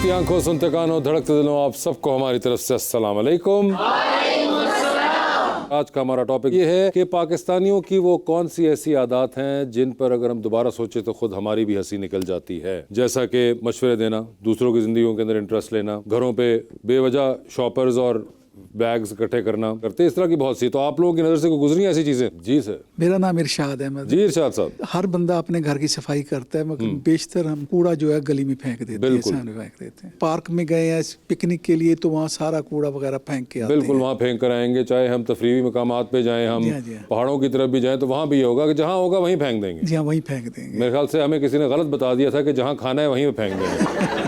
देखती आंखों, सुनते कानों, धड़कते दिलों, आप सबको हमारी तरफ से अस्सलाम वालेकुम। आज का हमारा टॉपिक ये है कि पाकिस्तानियों की वो कौन सी ऐसी आदत हैं जिन पर अगर हम दोबारा सोचे तो खुद हमारी भी हंसी निकल जाती है। जैसा कि मशवरे देना, दूसरों की जिंदगियों के अंदर इंटरेस्ट लेना, घरों पे बेवजह शॉपर्स और बैग्स इकट्ठे करना करते, इस तरह की बहुत सी। तो आप लोगों की नज़र से कोई गुजरी ऐसी चीज़ें? जी सर। मेरा नाम इरशाद है। जी इरशाद साहब। हर बंदा अपने घर की सफाई करता है, मगर बेशतर हम कूड़ा जो है गली में फेंक देते हैं, सामने फेंक देते हैं। पार्क में गए हैं पिकनिक के लिए तो वहाँ सारा कूड़ा वगैरह फेंक के आते हैं। बिल्कुल, वहाँ फेंक कर आएंगे। चाहे हम तफरीही मकामात पे जाएं, हम पहाड़ों की तरफ भी जाएं, तो वहाँ भी ये होगा कि जहाँ होगा वहीं फेंक देंगे। जी हाँ, वहीं फेंक देंगे। मेरे ख्याल से हमें किसी ने गलत बता दिया था कि जहाँ खाना है वहीं फेंक देंगे।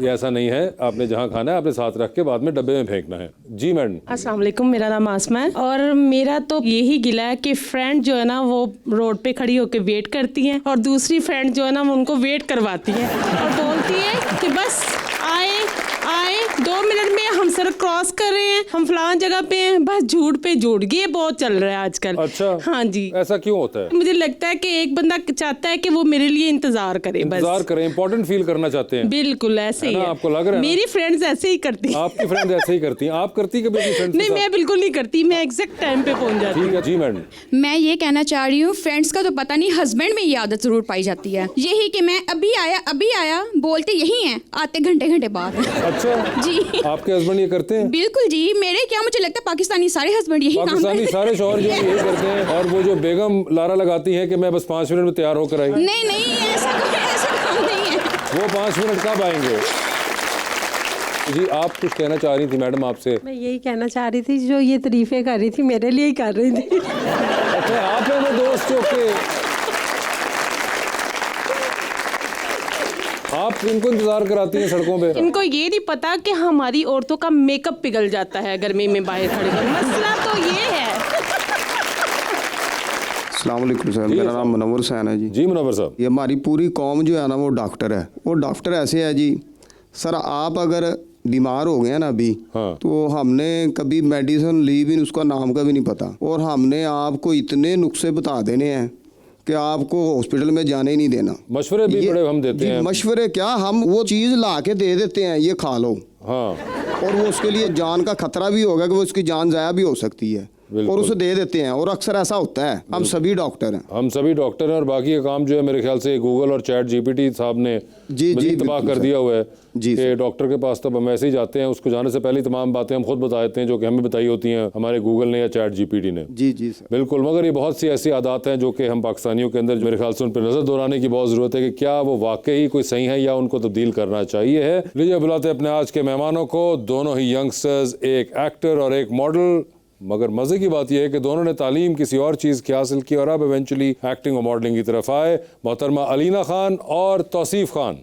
ये ऐसा नहीं है, आपने जहाँ खाना है आपने साथ रख के बाद में डब्बे में फेंकना है। जी मैडम। अस्सलाम वालेकुम, मेरा नाम आसमा है और मेरा तो यही गिला है कि फ्रेंड जो है ना वो रोड पे खड़ी होकर वेट करती हैं और दूसरी फ्रेंड जो है ना वो उनको वेट करवाती है और बोलती है कि बस आए 2 मिनट में हम सड़क क्रॉस कर रहे हैं, हम फलां जगह पे हैं। बस झूठ पे झूठ, ये बहुत चल रहा है आजकल। अच्छा, हाँ जी। ऐसा क्यों होता है? मुझे लगता है कि एक बंदा चाहता है कि वो मेरे लिए इंतजार करे, बस इंतजार करें, इंपॉर्टेंट फील करना चाहते हैं। बिल्कुल ऐसे ही है। आपको लग रहा है? मेरी फ्रेंड्स ऐसे ही करती हैं। आपकी फ्रेंड ऐसे ही करती हैं? आप करती कभी अपनी फ्रेंड्स के नहीं, साथ? मैं बिल्कुल नहीं करती, मैं एग्जैक्ट टाइम पे पहुंच जाती हूँ। ठीक है जी मैडम। मैं ये कहना चाह रही हूँ, फ्रेंड्स का तो पता नहीं, हस्बैंड में ये आदत जरूर पाई जाती है, यही कि मैं अभी आया बोलते यही हैं, आते घंटे बाद। अच्छा जी, आपके हस्बैंड ये करते हैं? बिल्कुल जी। मेरे क्या, मुझे लगता है पाकिस्तानी सारे हस्बैंड यही काम पाकिस्तानी करते हैं। सारे शौहर जो यही करते हैं। और वो जो बेगम लारा लगाती है कि मैं बस 5 मिनट में तैयार होकर आई। नहीं, ऐसा काम नहीं है। वो 5 मिनट कब आएंगे? जी आप कुछ कहना चाह रही थी मैडम आपसे? मैं यही कहना चाह रही थी, जो ये तारीफें कर रही थी मेरे लिए ही कर रही थी। अच्छा, आप हैं वो दोस्त जो के आप इनको इंतजार कराती हैं सड़कों पे? इनको ये नहीं पता कि हमारी औरतों का मेकअप पिघल जाता है गर्मी में बाहर खड़े होकर। मसला तो ये है। अस्सलाम वालेकुम सर, मेरा नाम मुनव्वर हुसैन है जी। जी मुनव्वर साहब। ये हमारी पूरी कौम जो है ना वो डॉक्टर है। वो डॉक्टर ऐसे है जी, सर आप अगर बीमार हो गए ना अभी, हाँ। तो हमने कभी मेडिसिन ली भी, उसका नाम का भी नहीं पता, और हमने आपको इतने नुस्खे बता देने हैं कि आपको हॉस्पिटल में जाने ही नहीं देना। मशवरे भी बड़े हम देते हैं। मशवरे क्या, हम वो चीज़ ला के दे देते हैं, ये खा लो। हाँ। और वो उसके लिए जान का खतरा भी होगा कि वो उसकी जान ज़ाया भी हो सकती है, और उसे दे देते हैं। और अक्सर ऐसा होता है। हम सभी डॉक्टर हैं। हम सभी डॉक्टर हैं और बाकी का काम जो है मेरे ख्याल से गूगल और चैट जीपीटी साहब ने जी तबाह कर दिया हुआ है कि डॉक्टर के पास तब हम ऐसे ही जाते हैं, उसको जाने से पहले तमाम बातें हम खुद बता देते हैं जो कि हमें बताई होती हैं हमारे गूगल ने या चैट जीपीटी ने। जी सर, बिल्कुल। मगर ये बहुत सी ऐसी आदत हैं जो कि हम पाकिस्तानियों के अंदर मेरे ख्याल से उन पर नजर दोहराने की बहुत ज़रूरत है कि क्या वो वाकई कोई सही है या उनको तब्दील करना चाहिए है। लीजिए बुलाते अपने आज के मेहमानों को, दोनों ही यंगस्टर्स, एक एक्टर और एक मॉडल। मगर मज़े की बात यह है कि दोनों ने तालीम किसी और चीज़ की हासिल की और अब इवेंचुअली एक्टिंग और मॉडलिंग की तरफ आए। मोहतरमा अलीना खान और तौसीफ खान।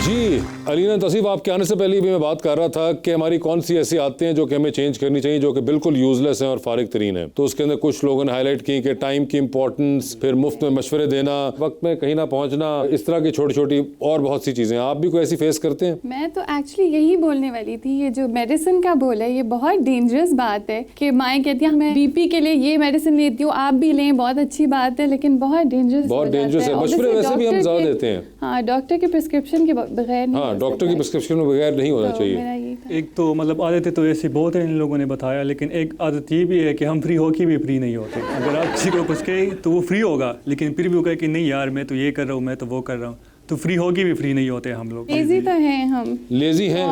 जी अलीना, तौसीफ, आपके आने से पहले भी मैं बात कर रहा था कि हमारी कौन सी ऐसी आदतें हैं जो कि हमें चेंज करनी चाहिए, जो कि बिल्कुल यूजलेस हैं और फारिग तरीन है। तो उसके अंदर कुछ लोगों ने हाईलाइट की कि टाइम की इंपॉर्टेंस, फिर मुफ्त में मशवरे देना, वक्त में कहीं ना पहुंचना, इस तरह की छोटी छोटी और बहुत सी चीज़ें। आप भी कोई ऐसी फेस करते हैं? मैं तो एक्चुअली यही बोलने वाली थी, ये जो मेडिसिन का बोल है ये बहुत डेंजरस बात है कि माएँ कहती हैं मैं बीपी के लिए ये मेडिसिन लेती हूँ, आप भी लें, बहुत अच्छी बात है, लेकिन बहुत डेंजरस है। मशवरे वैसे भी हम ज़्यादा देते हैं। हाँ, डॉक्टर के प्रिस्क्रिप्शन के बगैर। हाँ, डॉक्टर की प्रिस्क्रिप्शन के बगैर नहीं होना चाहिए। एक तो मतलब आदतें तो ऐसी बहुत हैं, इन लोगों ने बताया, लेकिन एक आदत ये भी है कि हम फ्री होके भी फ्री नहीं होते। अगर आप किसी को कुछ कहें तो वो फ्री होगा, लेकिन फिर भी वो कहे कि नहीं यार मैं तो ये कर रहा हूँ, मैं तो वो कर रहा हूँ, तो फ्री होके भी फ्री नहीं होते हम लोग। लेजी तो हैं हम। लेजी हैं?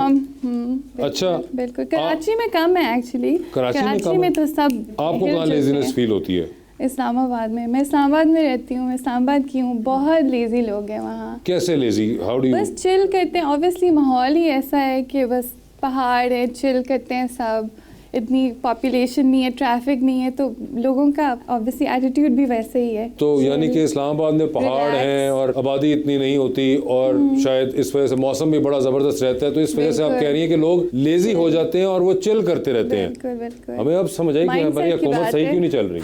अच्छा, बिल्कुल। कराची में कम है एक्चुअली। कराची में तो सब। आपको कहाँ लेजीनेस फील होती है? इस्लामाबाद में। मैं इस्लामाबाद में रहती हूँ, मैं इस्लामाबाद की हूँ। बहुत लेजी लोग हैं वहाँ। कैसे लेजी? How do you? बस चिल करते हैं। ऑब्वियसली माहौल ही ऐसा है कि बस पहाड़ है, चिल करते हैं सब, इतनी पॉपुलेशन नहीं है, ट्रैफिक नहीं है, तो लोगों का ऑब्वियसली एटीट्यूड भी वैसे ही है। तो यानी कि इस्लामाबाद में पहाड़ हैं और आबादी इतनी नहीं होती और शायद इस वजह से मौसम भी बड़ा ज़बरदस्त रहता है, तो इस वजह से आप कह रही हैं कि लोग लेजी हो जाते हैं और वो चिल करते रहते हैं। बिल्कुल। हमें अब समझ आई कि हमारी हुकूमत सही क्यों नहीं चल रही।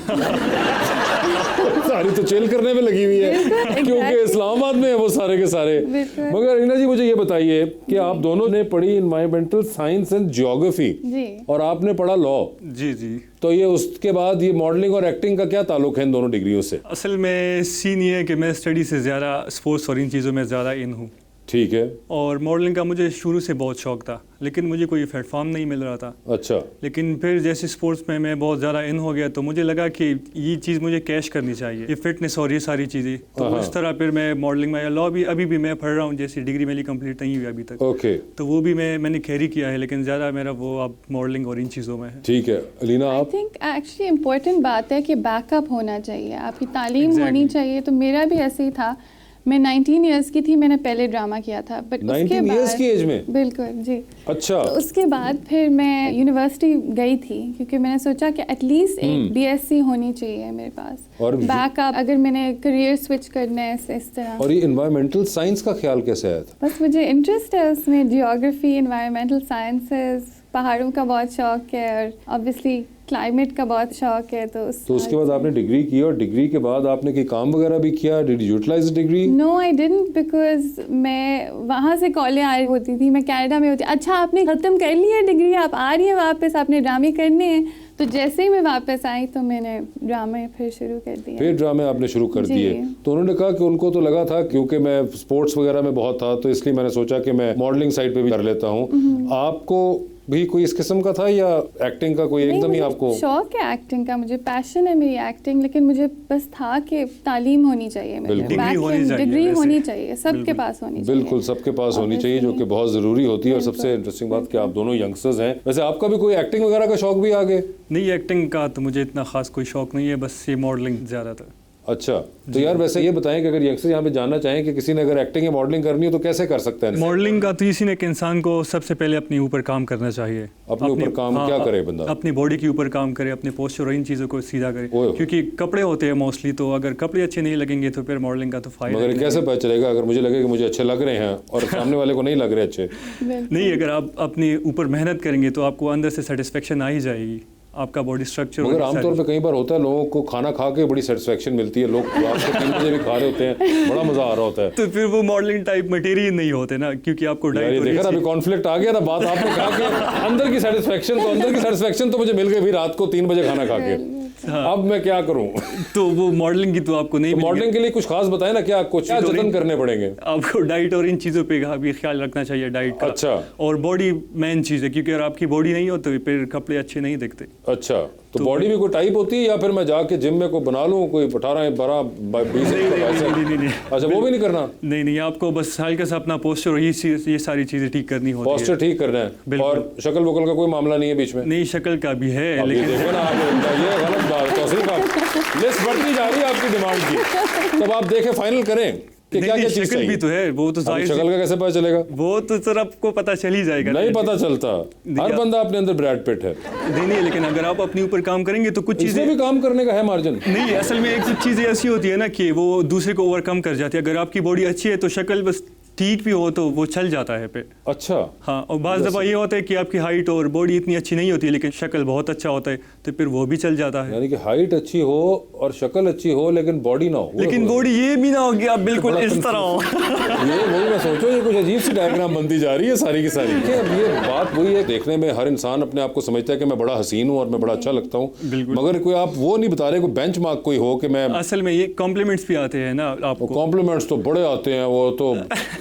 सारी तो चिल करने में लगी हुई है क्योंकि इस्लामाबाद में है वो सारे के सारे। मगर रीना जी मुझे ये बताइए कि आप दोनों ने पढ़ी इन्वायरमेंटल साइंस एंड ज्योग्राफी और आपने पढ़ा लॉ, जी जी। तो ये उसके बाद ये मॉडलिंग और एक्टिंग का क्या ताल्लुक है इन दोनों डिग्रियों से? असल में सीन ये है कि मैं स्टडी से ज़्यादा स्पोर्ट्स और इन चीज़ों में ज़्यादा इन हूँ, ठीक है। और मॉडलिंग का मुझे शुरू से बहुत शौक था, लेकिन मुझे कोई प्लेटफॉर्म नहीं मिल रहा था। अच्छा। लेकिन फिर जैसे स्पोर्ट्स में मैं बहुत ज़्यादा इन हो गया, तो मुझे लगा कि ये चीज़ मुझे कैश करनी चाहिए, ये फिटनेस और ये सारी चीज़ें। तो इस तरह फिर मैं मॉडलिंग में, लॉ भी अभी भी मैं पढ़ रहा हूँ, जैसी डिग्री मेरी कंप्लीट नहीं हुई अभी तक। ओके। तो वो भी मैंने कैरी किया है, लेकिन ज़्यादा मेरा वो अब मॉडलिंग और इन चीज़ों में है। ठीक है। अलीना आई आप? थिंक एक्चुअली इम्पोर्टेंट बात है कि बैकअप होना चाहिए, आपकी तालीम होनी चाहिए। तो मेरा भी ऐसे ही था, मैं 19 इयर्स की थी, मैंने पहले ड्रामा किया था, बट 19 इयर्स की एज में? बिल्कुल जी। अच्छा। तो उसके बाद फिर मैं यूनिवर्सिटी गई थी, क्योंकि मैंने सोचा कि एटलीस्ट एक BSc होनी चाहिए मेरे पास, और बैकअप अगर मैंने करियर स्विच करना है इस तरह। और ये इन्वायरमेंटल साइंस का ख्याल कैसे आया था? बस मुझे इंटरेस्ट है उसमें, जियोग्राफी, इन्वायरमेंटल साइंसेस, पहाड़ों का बहुत शौक है, और ऑब्वियसली क्लाइमेट का बहुत शौक है। तो उसके बाद आपने डिग्री की, और डिग्री के बाद आपने कोई काम वगैरह भी किया? Did you utilise degree? No I didn't, because मैं वहाँ से कॉलेज आ रही होती थी, मैं कनाडा में होती। अच्छा, आपने ख़त्म कर लिया डिग्री, आप आ रही हैं वापस, आपने ड्रामे करने हैं? तो जैसे ही मैं वापस आई तो मैंने ड्रामे फिर शुरू कर दिया। फिर ड्रामे आपने शुरू कर दिए? तो उन्होंने कहा कि उनको तो लगा था, क्योंकि मैं स्पोर्ट्स वगैरह में बहुत था, तो इसलिए मैंने सोचा कि मैं मॉडलिंग साइड पे भी कर लेता हूँ। आपको भी कोई इस किस्म का था, या एक्टिंग का कोई एकदम ही आपको शौक है? एक्टिंग का मुझे पैशन है, मेरी एक्टिंग, लेकिन मुझे बस था कि तालीम होनी चाहिए, डिग्री होनी चाहिए, सबके पास होनी चाहिए। बिल्कुल सबके पास होनी चाहिए, जो कि बहुत ज़रूरी होती है। और सबसे इंटरेस्टिंग बात कि आप दोनों यंगस्टर्स हैं। वैसे आपका भी कोई एक्टिंग वगैरह का शौक भी आगे? नहीं, एक्टिंग का तो मुझे इतना खास कोई शौक नहीं है, बस ये मॉडलिंग ज़्यादातर। अच्छा, तो यार वैसे ये बताएं कि अगर यंगस्टर यहाँ पे जानना चाहें कि किसी ने अगर एक्टिंग या मॉडलिंग करनी हो तो कैसे कर सकते हैं? मॉडलिंग का तो इसी ने कि इंसान को सबसे पहले अपने ऊपर काम करना चाहिए। अपने ऊपर काम क्या करे बंदा? अपनी बॉडी के ऊपर काम करे, अपने पोस्चर और इन चीज़ों को सीधा करे, क्योंकि कपड़े होते हैं मोस्टली, तो अगर कपड़े अच्छे नहीं लगेंगे तो फिर मॉडलिंग का तो फायदा। मगर कैसे पता चलेगा अगर मुझे लगे कि मुझे अच्छे लग रहे हैं और सामने वाले को नहीं लग रहे अच्छे? नहीं, अगर आप अपने ऊपर मेहनत करेंगे तो आपको अंदर से सेटिस्फेक्शन आ ही जाएगी, आपका बॉडी स्ट्रक्चर। मगर आमतौर पे कई बार होता है लोगों को खाना खा के बड़ी सेटिस्फेक्शन मिलती है, लोग रात को 3 बजे भी खा रहे होते हैं, बड़ा मजा आ रहा होता है। तो फिर वो मॉडलिंग टाइप मटेरियल नहीं होते ना, क्योंकि आपको डाइट। देखा ना, अभी कॉन्फ्लिक्ट आ गया ना, बात आपने कहा कि अंदर की सेटिस्फेक्शन तो मुझे मिल गई भी रात को 3 बजे खाना खा के। अब मैं क्या करूं? तो वो मॉडलिंग की तो आपको नहीं। तो मॉडलिंग के लिए कुछ खास बताएं ना, क्या कुछ जतन करने पड़ेंगे? आपको डाइट और इन चीज़ों पे भी ख्याल रखना चाहिए, डाइट का। अच्छा। और बॉडी मेन चीज़ है, क्योंकि अगर आपकी बॉडी नहीं हो तो फिर कपड़े अच्छे नहीं दिखते। अच्छा, तो बॉडी भी कोई टाइप होती है, या फिर मैं जाके जिम में को बना लूं कोई 18 12 20? नहीं। अच्छा, वो भी नहीं करना? नहीं, आपको बस हल्का सा अपना पोस्चर और ये सारी चीज़ें ठीक करनी होती है। पोस्चर ठीक करना है, और शक्ल वकल का कोई मामला नहीं है बीच में? नहीं, शक्ल का भी है, लेकिन देखो ना आप, ये गलत बात है। लिस्ट बढ़ती जा रही है आपकी डिमांड की, तब आप देखें फाइनल करें कि क्या क्या चीज भी तो है। वो तो शक्ल का कैसे पता चलेगा? वो तो सर आपको पता चल ही जाएगा। नहीं पता चलता, हर बंदा अपने अंदर ब्रैड पिट है। नहीं, लेकिन अगर आप अपने ऊपर काम करेंगे तो कुछ चीजें भी काम करने का है मार्जिन। नहीं, असल में एक चीजें ऐसी होती है ना कि वो दूसरे को ओवरकम कर जाती है। अगर आपकी बॉडी अच्छी है तो शक्ल बस ठीक भी हो तो वो चल जाता है पे। अच्छा। हाँ, और बाज़ दफ़ा ये होता है कि आपकी हाइट और बॉडी इतनी अच्छी नहीं होती, लेकिन शक्ल बहुत अच्छा होता है, तो फिर वो भी चल जाता है। यानी कि हाइट अच्छी हो और शक्ल अच्छी हो लेकिन बॉडी ना हो। लेकिन बॉडी ये भी ना हो कि आप बिल्कुल इस तरह हो। ये वही मैं सोचो, ये कुछ अजीब सी डायग्राम बनती जा रही है सारी की सारी। ये बात वही है, देखने में हर इंसान अपने आप को समझता है कि मैं बड़ा हसीन हूँ और मैं बड़ा अच्छा लगता हूँ, मगर कोई आप वो नहीं बता रहे, कोई बेंचमार्क कोई हो कि मैं। असल में ये कॉम्प्लीमेंट्स भी आते हैं ना आपको। कॉम्प्लीमेंट्स तो बड़े आते हैं, वो तो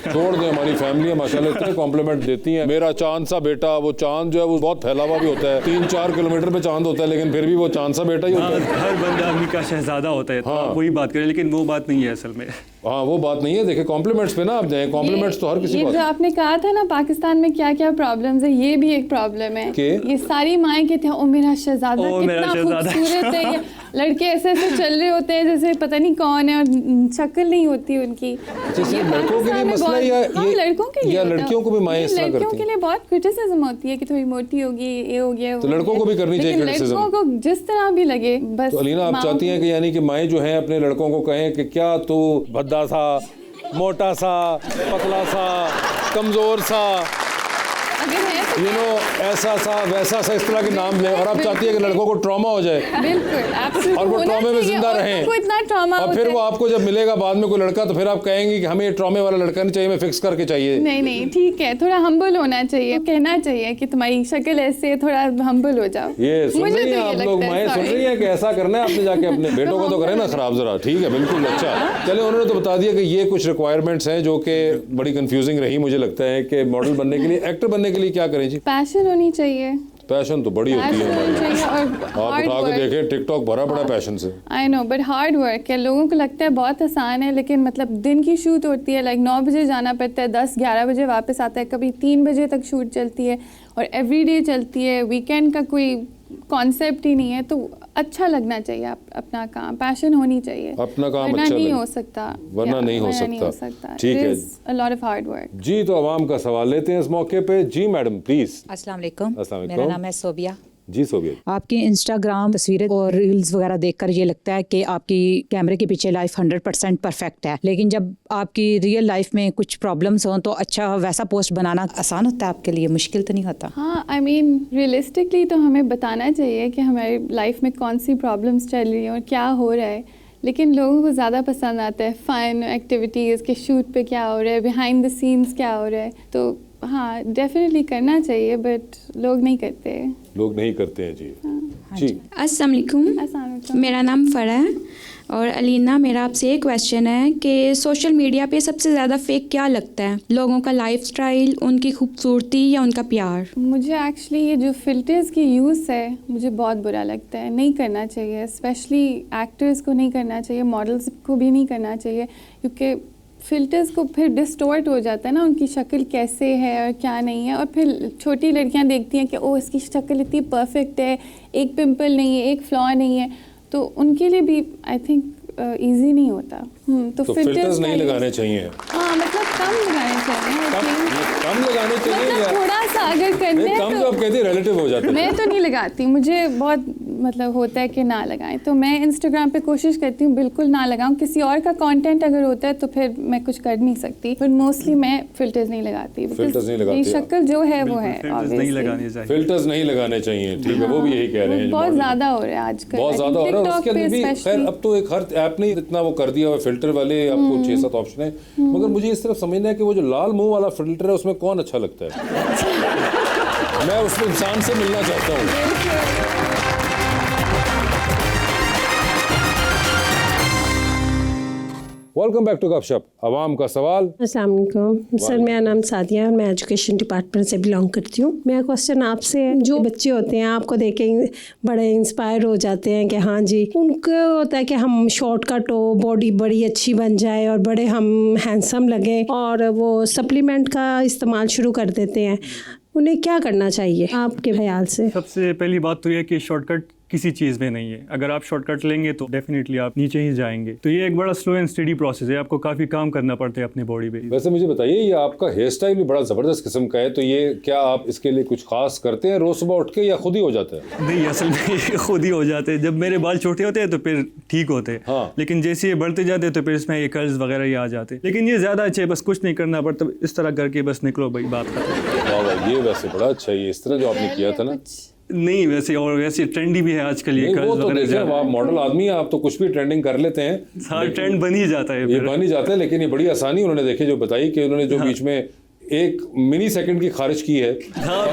छोड़ दें, हमारी फैमिली माशाल्लाह इतने कॉम्प्लीमेंट देती हैं। मेरा चांद सा बेटा, वो चांद जो है वो बहुत फैला हुआ भी होता है, 3-4 किलोमीटर पे चांद होता है, लेकिन फिर भी वो चांद सा बेटा ही होता है। हर बंदा अम्मी का शहजादा होता है, तो आप वही बात करें, लेकिन वो बात नहीं है असल में। हाँ, वो बात नहीं है। देखिए कॉम्प्लीमेंट्स पे ना आप जाएं, कॉम्प्लीमेंट्स तो हर किसी को। जो आपने कहा था ना पाकिस्तान में क्या क्या प्रॉब्लम्स है, ये भी एक प्रॉब्लम है। ये सारी माएँ कहते हैं ओ मेरा शहजादा कितना खूबसूरत है, ये लड़के ऐसे ऐसे चल रहे होते हैं जैसे पता नहीं कौन है, और शक्ल नहीं होती उनकी। लड़कों के लिए मसला या लड़कों के लिए, या लड़कियों को भी माएँ इस तरह करती हैं? लड़कियों के लिए बहुत क्रिटिसिज्म होती है कि थोड़ी मोटी होगी, ये हो गया, तो लड़कों को भी करनी चाहिए क्रिटिसिज्म। लड़कों को जिस तरह भी लगे बस। तो अलीना आप चाहती हैं कि यानी कि माएँ जो हैं अपने लड़कों को कहें कि क्या तू भद्दा सा, मोटा सा, पतला सा, कमजोर सा, अगर है तो ऐसा सा वैसा सा इस तरह के नाम ले, और आप चाहती है कि लड़कों को ट्रॉमा हो जाए बिल्कुल और वो ट्रॉमे में जिंदा रहें, को इतना ट्रॉमा और फिर वो आपको जब मिलेगा बाद में कोई लड़का तो फिर आप कहेंगे कि हमें ये ट्रॉमे वाला लड़का नहीं चाहिए, हमें फिक्स करके चाहिए। नहीं ठीक है, थोड़ा हम्बल होना चाहिए, कहना चाहिए कि तुम्हारी शक्ल ऐसे, थोड़ा हम्बल हो जाओ। ये सुन मुझे रही तो हैं ये आप लोग, लगता है, माएँ सुन sorry। रही हैं कि ऐसा करना है आपने जाके अपने बेटों को तो करें ना खराब जरा, ठीक है बिल्कुल। अच्छा चलिए, उन्होंने तो बता दिया कि ये कुछ रिक्वायरमेंट्स हैं जो कि बड़ी कंफ्यूजिंग रही, मुझे लगता है कि मॉडल बनने के लिए, एक्टर बनने के लिए क्या करें जी? पैशन होनी चाहिए। पैशन तो बड़ी होती है हमारी, आप और उठा के देखें टिकटॉक भरा पड़ा पैशन से। I know, but hard work है। लोगों को लगता है बहुत आसान है, लेकिन मतलब दिन की शूट होती है, लाइक 9 बजे जाना पड़ता है, 10-11 बजे वापस आता है, कभी 3 बजे तक शूट चलती है और एवरीडे चलती है, वीकेंड का कोई कॉन्सेप्ट ही नहीं है। तो अच्छा लगना चाहिए अपना काम, पैशन होनी चाहिए, अपना काम वरना अच्छा नहीं लगे। हो सकता, वरना नहीं हो सकता। ठीक है, a lot of hard work. जी तो आवाम का सवाल लेते हैं इस मौके पे। जी मैडम प्लीज। अस्सलाम वालेकुम, अस्सलाम मेरा वालेकुम। नाम है सोबिया। जी सोबिया, आपकी इंस्टाग्राम तस्वीरें और रील्स वगैरह देखकर ये लगता है कि आपकी कैमरे के पीछे लाइफ 100% परफेक्ट है, लेकिन जब आपकी रियल लाइफ में कुछ प्रॉब्लम्स हों तो अच्छा वैसा पोस्ट बनाना आसान होता है आपके लिए, मुश्किल तो नहीं होता? हाँ, आई मीन रियलिस्टिकली तो हमें बताना चाहिए कि हमारी लाइफ में कौन सी प्रॉब्लम्स चल रही हैं और क्या हो रहा है, लेकिन लोगों को ज़्यादा पसंद आता है फ़न एक्टिविटीज़ के, शूट पे क्या हो रहा है, बिहाइंड द सीन्स क्या हो रहा है। तो हाँ, डेफिनेटली करना चाहिए, बट लोग नहीं करते हैं जी। जी अस्सलाम वालेकुम, मेरा नाम फ़रा है। और अलीना, मेरा आपसे एक क्वेश्चन है कि सोशल मीडिया पे सबसे ज़्यादा फेक क्या लगता है? लोगों का लाइफस्टाइल, उनकी खूबसूरती या उनका प्यार? मुझे एक्चुअली ये जो फ़िल्टर्स की यूज़ है मुझे बहुत बुरा लगता है, नहीं करना चाहिए, स्पेशली एक्टर्स को नहीं करना चाहिए, मॉडल्स को भी नहीं करना चाहिए, क्योंकि फ़िल्टर्स को फिर डिस्टॉर्ट हो जाता है ना, उनकी शक्ल कैसे है और क्या नहीं है, और फिर छोटी लड़कियां देखती हैं कि ओह इसकी शक्ल इतनी परफेक्ट है, एक पिंपल नहीं है, एक फ्लॉ नहीं है, तो उनके लिए भी आई थिंक इजी नहीं होता। तो फिल्टर्स नहीं लगाने चाहिए। हाँ, मतलब कम लगाने चाहिए, कम लगाने चाहिए मतलब या थोड़ा सा अगर करने हैं कम तो जो आप कहती है रिलेटिव हो जाता है। मैं तो नहीं लगाती, मुझे बहुत मतलब होता है कि ना लगाएं, तो मैं इंस्टाग्राम पे कोशिश करती हूँ बिल्कुल ना लगाऊं। किसी और का कंटेंट अगर होता है तो फिर मैं कुछ कर नहीं सकती, बट मोस्टली मैं फिल्टर्स नहीं लगाती, फिल्टर्स नहीं लगाती, शक्ल जो है वो है, नहीं लगाने चाहिए, फिल्टर्स नहीं लगाने चाहिए। ठीक है, वो भी यही कह रहे हैं। बहुत ज़्यादा हो रहा है आजकल, बहुत ज़्यादा हो रहा है, उसके अंदर भी खैर अब तो एक हर ऐप ने इतना वो कर दिया हुआ फिल्टर वाले, आपको 6-7 ऑप्शन है, मगर मुझे इस तरफ समझना है कि वो जो लाल मुंह वाला फिल्टर है उसमें कौन अच्छा लगता है। मैं उस इंसान से मिलना चाहता हूँ। वेलकम बैक टू गपशप, आवाम का सवाल। अस्सलाम वालेकुम सर, मेरा नाम सादिया है और मैं एजुकेशन डिपार्टमेंट से बिलोंग करती हूँ। मेरा क्वेश्चन आपसे है, जो बच्चे होते हैं आपको देख के बड़े इंस्पायर हो जाते हैं कि हाँ जी, उनको होता है कि हम शॉर्टकट हो, बॉडी बड़ी अच्छी बन जाए और बड़े हम हैंडसम लगें, और वो सप्लीमेंट का इस्तेमाल शुरू कर देते हैं, उन्हें क्या करना चाहिए आपके ख्याल से? सबसे पहली बात तो ये कि शॉर्टकट किसी चीज़ में नहीं है। अगर आप शॉर्टकट लेंगे तो डेफिनेटली आप नीचे ही जाएंगे। तो ये एक बड़ा स्लो एंड स्टडी प्रोसेस है, आपको काफ़ी काम करना पड़ता है अपनी बॉडी पे। वैसे मुझे बताइए, ये आपका हेयर स्टाइल भी बड़ा ज़बरदस्त किस्म का है, तो ये क्या आप इसके लिए कुछ खास करते हैं रोज़ सुबह उठ के, या खुद ही हो जाता है? नहीं, असल में खुद ही हो जाते हैं। जब मेरे बाल छोटे होते हैं तो फिर ठीक होते हैं, हाँ। लेकिन जैसे ये बढ़ते जाते हैं तो फिर इसमें ये कर्ल्स वगैरह ये आ जाते हैं। लेकिन ये ज़्यादा अच्छे, बस कुछ नहीं करना पड़ता, इस तरह करके बस निकलो भाई, बात खत्म। वाह वाह, ये वैसे बड़ा अच्छा है, ये इस तरह जो आपने किया था ना। नहीं वैसे, और वैसे ट्रेंडी भी है आजकल ये कर्ल्स तो वगैरह। आप मॉडल आदमी हैं, आप तो कुछ भी ट्रेंडिंग कर लेते हैं। हाँ, ट्रेंड बन ही जाता है, ये बन ही जाता है, लेकिन ये बड़ी आसानी उन्होंने देखे जो बताई कि उन्होंने जो बीच में 1 मिली सेकंड की खारिज की है। हाँ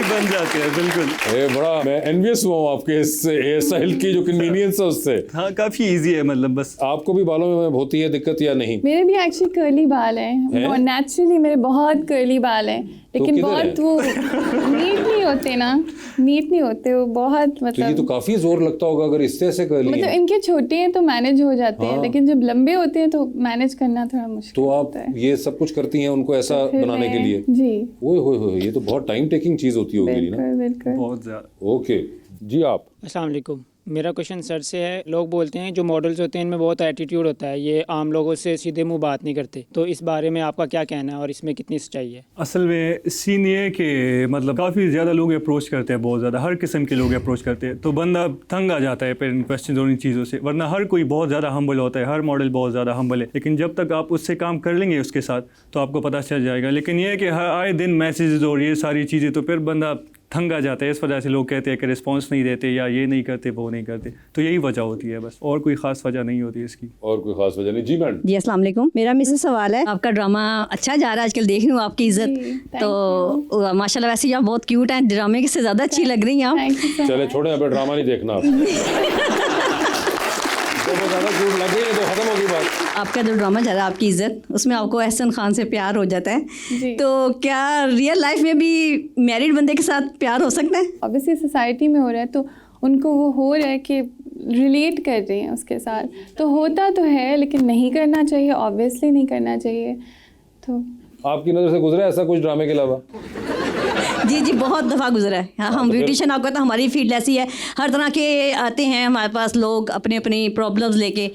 बन जाते हैं बिल्कुल। ये बड़ा मैं एनवियस हुआ हूँ आपके इस हेयर स्टाइल की जो कन्वीनियंस है उससे। हाँ, काफी इजी है, मतलब बस। आपको भी बालों में होती है दिक्कत या नहीं? मेरे भी एक्चुअली कर्ली बाल हैं, और नेचुरली मेरे बहुत कर्ली बाल हैं, लेकिन बहुत वो नीट नहीं होते ना, नीट नहीं होते वो बहुत, तो ये मतलब तो काफी जोर लगता होगा अगर इस तरह से कर मतलब लिए। इनके छोटे हैं तो मैनेज हो जाते हैं, हाँ। लेकिन जब लंबे होते हैं तो मैनेज करना थोड़ा मुश्किल तो आप होता है। ये सब कुछ करती हैं उनको ऐसा फिर बनाने के मैं- लिए? जी ओए होए होए, ये तो बहुत टाइम टेकिंग चीज होती होगी ना। बहुत ज्यादा। ओके जी, आप अस्सलाम वालेकुम, मेरा क्वेश्चन सर से है। लोग बोलते हैं जो मॉडल्स होते हैं इनमें बहुत एटीट्यूड होता है, ये आम लोगों से सीधे मुंह बात नहीं करते, तो इस बारे में आपका क्या कहना है और इसमें कितनी सच्चाई है? असल में सीन ये है कि मतलब काफ़ी ज़्यादा लोग अप्रोच करते हैं, बहुत ज़्यादा हर किस्म के लोग अप्रोच करते हैं, तो बंदा तंग आ जाता है फिर इन क्वेश्चन और इन चीज़ों से। वरना हर कोई बहुत ज़्यादा हम्बल होता है, हर मॉडल बहुत ज़्यादा हम्बल है, लेकिन जब तक आप उससे काम कर लेंगे उसके साथ तो आपको पता चल जाएगा। लेकिन ये है कि हर आए दिन मैसेजेस और ये सारी चीज़ें, तो फिर बंदा थंग आ जाता है। इस वजह से लोग कहते हैं कि रिस्पांस नहीं देते या ये नहीं करते वो नहीं करते, तो यही वजह होती है बस, और कोई ख़ास वजह नहीं होती इसकी। और कोई खास वजह नहीं। जी मैडम। जी अस्सलाम वालेकुम। मेरा मिसेस सवाल है, आपका ड्रामा अच्छा जा रहा है आजकल, देख रही हूँ आपकी इज्जत, तो माशाल्लाह वैसे ही आप बहुत क्यूट हैं, ड्रामे से ज़्यादा अच्छी लग रही हैं आप। चले छोड़े, यहाँ पे ड्रामा नहीं देखना आप। ज़्यादा क्यूट लग रही है तो खत्म होगी बात। आपका जो ड्रामा जा रहा है आपकी इज्जत, उसमें आपको एहसन खान से प्यार हो जाता है, तो क्या रियल लाइफ में भी मैरिड बंदे के साथ प्यार हो सकता है? ऑब्वियसली सोसाइटी में हो रहा है तो उनको वो हो रहा है कि रिलेट कर रहे हैं उसके साथ, तो होता तो है लेकिन नहीं करना चाहिए, ऑब्वियसली नहीं करना चाहिए। तो आपकी नज़र से गुजरा ऐसा कुछ ड्रामे के अलावा? जी जी बहुत दफ़ा गुजरा है। हाँ, हम ब्यूटिशियन, आपको तो हमारी फील्ड ऐसी है, हर तरह के आते हैं हमारे पास लोग अपनी अपनी प्रॉब्लम्स लेके,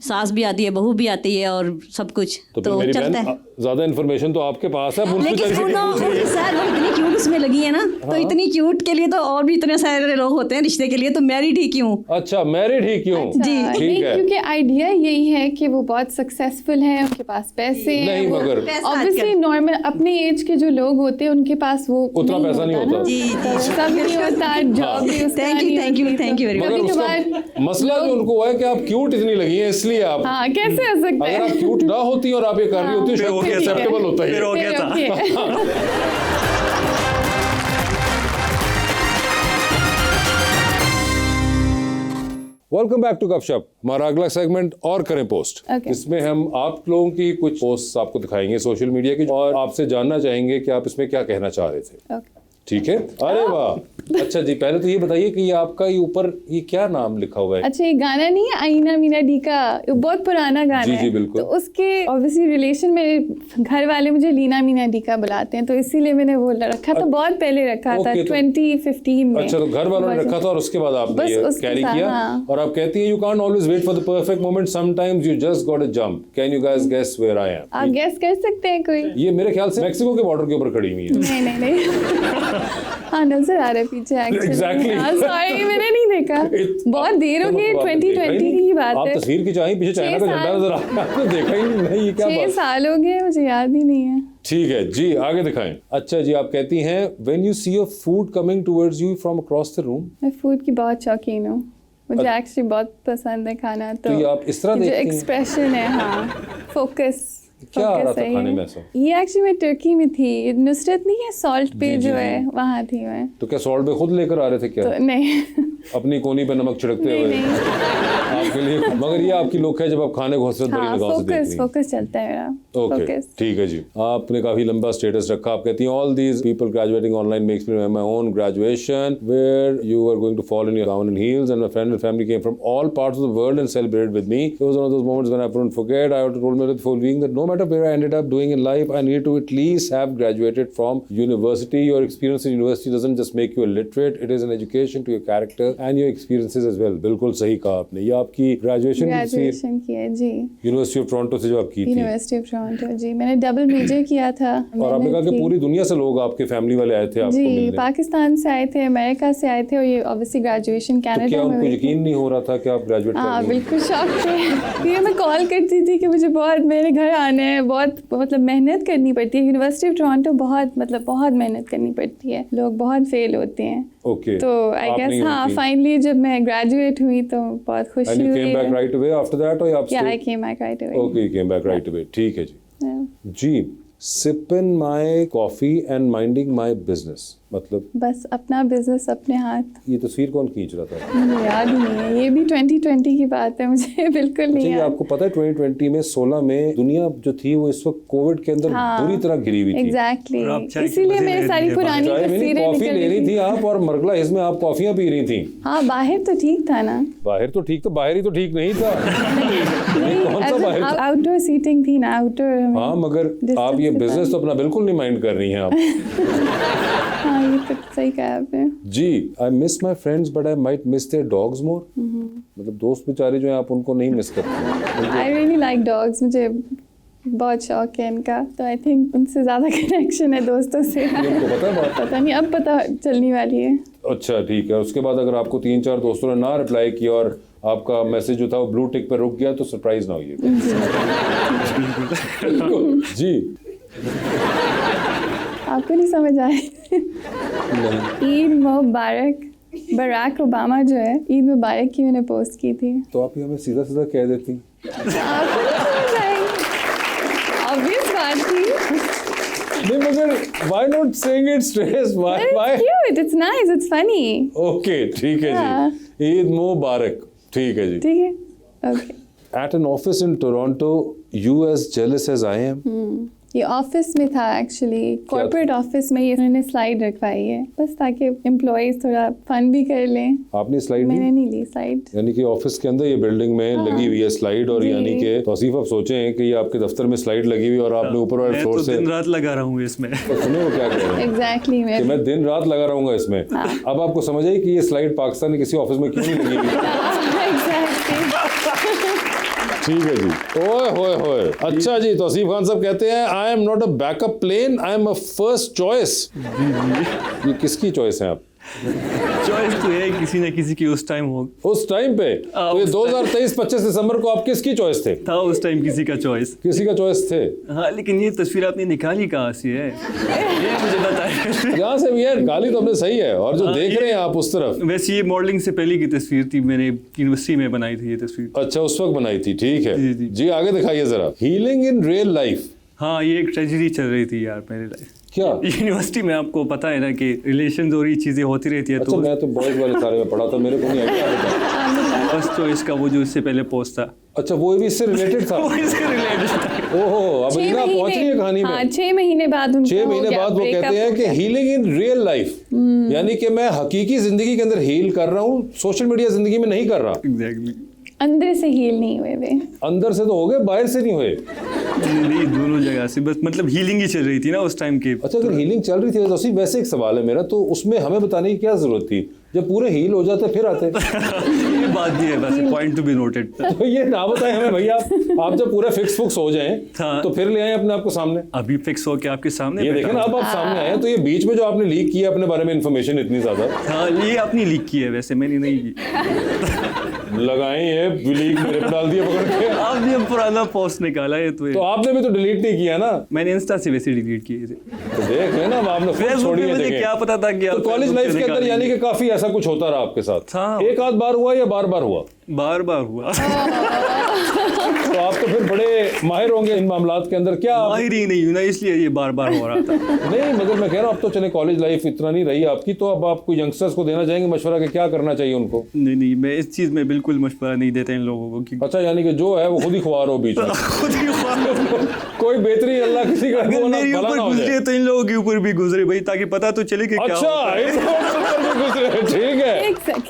सास भी आती है, बहू भी आती है और सब कुछ, तो चलता है। ज़्यादा इन्फॉर्मेशन तो आपके पास है, लेकिन सर वो इतनी क्यूट उसमें लगी है ना, तो इतनी क्यूट के लिए तो और भी इतने सारे लोग होते हैं रिश्ते के लिए, तो मैरिड ही क्यों? अच्छा मैरिड ही क्यों? जी ठीक है, क्योंकि आइडिया यही है कि वो बहुत सक्सेसफुल है, उनके पास पैसे हैं, नहीं मगर ऑब्वियसली नॉर्मल अपने एज के जो लोग होते हैं उनके पास वो उतना पैसा नहीं होता। जी सब नहीं होता, जॉब भी उसका थैंक यू वेरी मगर मच। उसका मसला जो उनको हुआ है कि आप क्यूट इतनी लगी हैं, इसलिए आप, हाँ कैसे हो सकता अगर है? आप क्यूट ना होती और आप ये कर रही होती शायद एक्सेप्टेबल होता है। वेलकम बैक टू गपशप। हमारा अगला सेगमेंट और करें पोस्ट, इसमें हम आप लोगों की कुछ पोस्ट आपको दिखाएंगे सोशल मीडिया की, और आपसे जानना चाहेंगे कि आप इसमें क्या कहना चाह रहे थे। ठीक है? अरे वाह, अच्छा जी, पहले तो ये बताइए कि ये आपका ये ऊपर ये क्या नाम लिखा हुआ है? अच्छा, ये गाना नहीं है आईना मीना डी का, बहुत पुराना गाना जी, है। जी, बिल्कुल। तो उसके ऑब्वियसली रिलेशन में घर वाले मुझे लीना मीना डी का बुलाते हैं, तो इसीलिए मैंने वो रखा था, बहुत पहले रखा था, 2015 में। अच्छा, तो घर वालों ने रखा था और उसके बाद आपने ये कैरी किया। और आप कहती हैं you can't always wait for the perfect moment, sometimes you just got a jump. Can you guys guess where I am? आप गेस कर सकते हैं कोई? ये मेरे ख्याल से मेक्सिको के बॉर्डर के ऊपर खड़ी हुई है। नहीं हाँ नजर आ रहा है पीछे Exactly. सॉरी मैंने नहीं देखा, बहुत देर हो गई, 2020 की बात है। आप तस्वीर की चाहें, पीछे चाइना का झंडा नजर आ रहा है, आपने देखा ही नहीं, ये क्या बात? 6 साल हो गए, मुझे याद ही नहीं है। ठीक है जी, आगे दिखाएं। अच्छा जी, आप कहती हैं when you see a food coming towards you from across the room. मैं फूड की बहुत शौकीन हूँ, मुझे एक्चुअली बहुत पसंद है खाना, तो ये आप इस तरह जो देखती हैं? एक्सप्रेशन है, हाँ फोकस क्या आ रहा था खाने में ऐसा? ये एक्चुअली मैं तुर्की में थी, नुसरत नहीं है सॉल्ट पे जो है, वहाँ थी मैं। तो क्या सॉल्ट पे खुद लेकर आ रहे थे क्या? तो नहीं अपनी कोनी पे नमक छिड़कते हुए आपके लिए? मगर ये आपकी लुक है जब आप खाने को हसरत भरी निगाह से देखती हैं। फोकस चलता है मेरा। ओके, ठीक है जी। आपने काफी लंबा स्टेटस रखा, आप कहती हैं all these people graduating online makes me remember my own graduation where you were going to fall in your gown and heels and my friend and family came from all parts of the world and celebrated with me. It was one of those moments when I won't forget. I have told my full being that no matter where I ended up doing in life, I need to at least have graduated from university. Your experience in university doesn't just make you a literate, it is an education to your character and your experiences as well. बिल्कुल सही कहा आपने। ये आपकी graduation की है जी, university of Toronto से जो आप की थी। यूनिवर्सिटी ऑफ टोरंटो जी, मैंने डबल मेजर किया था। और आपने कहा कि पूरी दुनिया से लोग आपके फैमिली वाले आए थे आपको मिलने। जी, पाकिस्तान से आए थे, अमेरिका से आए थे, और ये ऑब्वियसली ग्रेजुएशन कनाडा में। क्या उनको यकीन नहीं हो रहा था कि आप ग्रेजुएट कर रही हैं? हाँ बिल्कुल शौक थे। ये मैं कॉल करती थी कि मुझे बहुत मेरे घर आना है, बहुत मतलब मेहनत करनी पड़ती है। यूनिवर्सिटी ऑफ टोरंटो बहुत मेहनत करनी पड़ती है, लोग बहुत फेल होते हैं। ओके, तो आई गेस हाँ फाइनली जब मैं ग्रेजुएट हुई तो बहुत खुशी हुई। And you came back right away after that, or you Yeah, I came back right away. Okay, you came back right away. ठीक है जी। जी, sipping my coffee and minding my business, मतलब बस अपना बिजनेस अपने हाथ। ये तस्वीर कौन खींच रहा था? मुझे याद ही नहीं है, ये भी 2020 की बात है, मुझे बिल्कुल नहीं याद। आपको पता है 2020 में 16 में दुनिया जो थी वो इस वक्त कोविड के अंदर बुरी तरह गिरी हुई थी। एग्जैक्टली, इसीलिए मेरी सारी पुरानी तस्वीरें कॉफी ले रही थी आप, और मरगला इसमें आप कॉफियां पी रही थी। हाँ बाहर तो ठीक था ना? बाहर तो ठीक, तो बाहर ही तो ठीक नहीं था। कौन सा बाहर? आउटडोर सीटिंग थी ना, आउटडोर। हाँ मगर आप ये बिजनेस तो अपना बिल्कुल नहीं माइंड कर रही हैं आप। हाँ ये तो सही कहा आपने। जी, I miss my friends but I might miss their dogs more. मतलब दोस्त बेचारे जो हैं आप उनको नहीं मिस करते। आई रियली लाइक डॉग्स, मुझे बहुत शौक है इनका, तो आई थिंक उनसे ज़्यादा कनेक्शन है दोस्तों से। आपको पता है बात? पता नहीं, अब पता चलने वाली है। अच्छा ठीक है, उसके बाद अगर आपको 3-4 दोस्तों ने ना रिप्लाई किया और आपका मैसेज जो था वो ब्लू टिक पर रुक गया तो सरप्राइज ना होइए। जी आपको नहीं समझ आए? ईद मुबारक, बराक ओबामा जो है ईद मुबारक की मैंने पोस्ट की थी। तो आप ये हमें सीधा सीधा कह देती। आपको नहीं समझ आई? ऑब्वियस बात थी। नहीं मगर why not saying it straight? Why? It's cute, it's nice, it's funny. Okay ठीक है जी, ईद मुबारक। ठीक है जी, ठीक है, okay. At an office in Toronto, you as jealous as I am? ये ऑफिस में था एक्चुअली, कॉर्पोरेट ऑफिस में। ये उन्होंने स्लाइड रखवाई है बस ताकि एम्प्लॉइज थोड़ा फन भी कर लें। आपने स्लाइड मैंने नहीं ली स्लाइड। यानी कि ऑफिस के अंदर ये बिल्डिंग में लगी हुई है स्लाइड, और यानी कि तौसीफ आप सोचें कि ये आपके दफ्तर में स्लाइड लगी हुई और आपने ऊपर वाले फ्लोर से दिन रात लगा रहा हूँ इसमें। तो सुनो वो क्या कह रहे हैं। एग्जैक्टली कि मैं दिन रात लगा रहूंगा इसमें। अब आपको समझ आई कि ये स्लाइड पाकिस्तान के किसी ऑफिस में क्यों नहीं लगी हुई। ठीक है जी। ओए होए होए। अच्छा जी, तौसीफ खान साहब कहते हैं I am not a backup plan, I am a first choice. ये किसकी चॉइस है आप? चॉइस तो है किसी न किसी की उस टाइम हो, उस टाइम पे। तो ये 2023 25 दिसंबर को आप किसकी चॉइस थे? था उस टाइम किसी का चॉइस। किसी का चॉइस थे। हाँ, लेकिन ये तस्वीर आपने निकाली कहाँ से है? ये मुझे बताइए। यहाँ से भी है, निकाली तो हमने सही है। और जो देख रहे हैं आप उस तरफ, वैसे ये मॉडलिंग से पहले की तस्वीर थी, मैंने यूनिवर्सिटी में बनाई थी ये तस्वीर। अच्छा, उस वक्त बनाई थी। ठीक है जी। जी, आगे दिखाइए जरा। Healing in real life. हाँ, ये एक ट्रेजेडी चल रही थी यार मेरी लाइफ। क्या? यूनिवर्सिटी में आपको पता है ना कि रिलेशन और ये चीजें होती रहती है। अच्छा, तो मैं तो बॉयज वाले सारे में पढ़ा था, मेरे को नहीं आइडिया। फर्स्ट चॉइस का वो जो इससे पहले पोस्ट था। अच्छा, वो भी इससे रिलेटेड था। इससे रिलेटेड था। ओहो, अब इतना पहुंच रही है कहानी में। हाँ, 6 महीने बाद 6 महीने बाद वो कहते हैं कि हीलिंग इन रियल लाइफ, यानी कि मैं हकीकी जिंदगी के अंदर हील कर रहा हूँ, सोशल मीडिया जिंदगी में नहीं कर रहा। एग्जैक्टली। अंदर से हील नहीं हुए वे। अंदर से तो हो गए, बाहर से नहीं हुए। नहीं, दोनों जगह से बस, मतलब हीलिंग ही चल रही थी ना उस टाइम की। अच्छा, अगर हीलिंग चल रही थी तो सिर्फ वैसे एक सवाल है मेरा, तो उसमें हमें बताने की क्या जरूरत थी? जब पूरे हील हो जाते फिर आते। ये बात भी है, वैसे पॉइंट टू बी नोटेड। तो ये ना बताएं हमें भैया, आप जब पूरा फिक्स हो जाएं हाँ। तो फिर ले आए अपने आप को सामने। अभी फिक्स हो के आपके सामने ये देखें ना, अब आप सामने आए, तो ये बीच में जो आपने लीक किया अपने बारे में इन्फॉर्मेशन इतनी ज्यादा। हाँ, ये आपने लीक की है, वैसे मैंने नहीं की। लगाई है लीक, मेरे पे डाल दिया पकड़ के। आपने पुराना पोस्ट निकाला है तो आपने भी तो डिलीट नहीं किया ना। मैंने इंस्टा से वैसे डिलीट किए थे। तो देख लेना, आपने खुद छोड़ी है। मुझे क्या पता था कि तो कॉलेज लाइफ के अंदर यानी कि काफी ऐसा कुछ होता रहा आपके साथ? हाँ। एक आध बार हुआ या बार बार हुआ? बार बार हुआ। तो आप तो फिर बड़े माहिर होंगे इन मामलात के अंदर। क्या माहिर ही नहीं हूं ना, इसलिए ये बार बार हो रहा था। नहीं मगर मैं कह रहा हूँ, अब तो चले कॉलेज लाइफ इतना नहीं रही आपकी, तो अब आपको यंगस्टर्स को देना चाहेंगे मशवरा कि क्या करना चाहिए उनको? नहीं, मैं इस चीज में बिल्कुल मशवरा नहीं देता इन लोगों को। अच्छा, यानी कि जो है वो खुद ही ख्वार हो बीच में। खुद ही ख्वार। कोई बेहतरी अल्लाह किसी का मेरे ऊपर गुजरे तो इन लोगों के ऊपर भी गुजरे भाई, ताकि पता तो चले कि क्या अच्छा, इन लोगों के ऊपर भी गुजरे। ठीक